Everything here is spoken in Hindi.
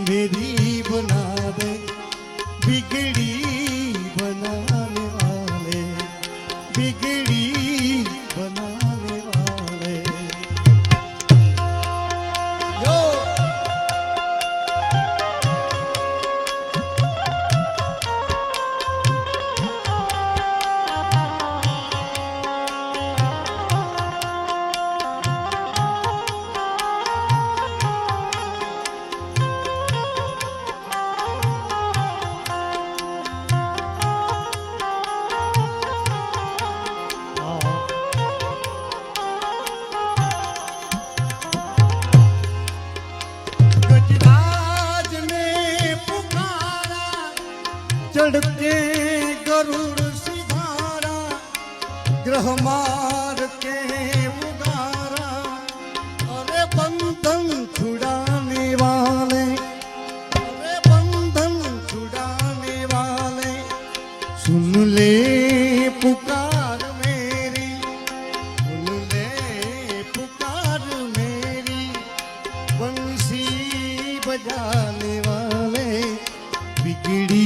मेरी बना दे, बिगड़ी बनाने वाले, बिगड़ी बनाने वाले। यो गजराज ने पुकारा, चढ़ते गरुड़ सिधारा, ग्रह मार के उगारा। अरे बंधन छुड़ाने वाले, अरे बंधन छुड़ाने वाले, सुन ले पुकार मेरी, सुन ले पुकार मेरी, बंसी बजाने वाले, बिगड़ी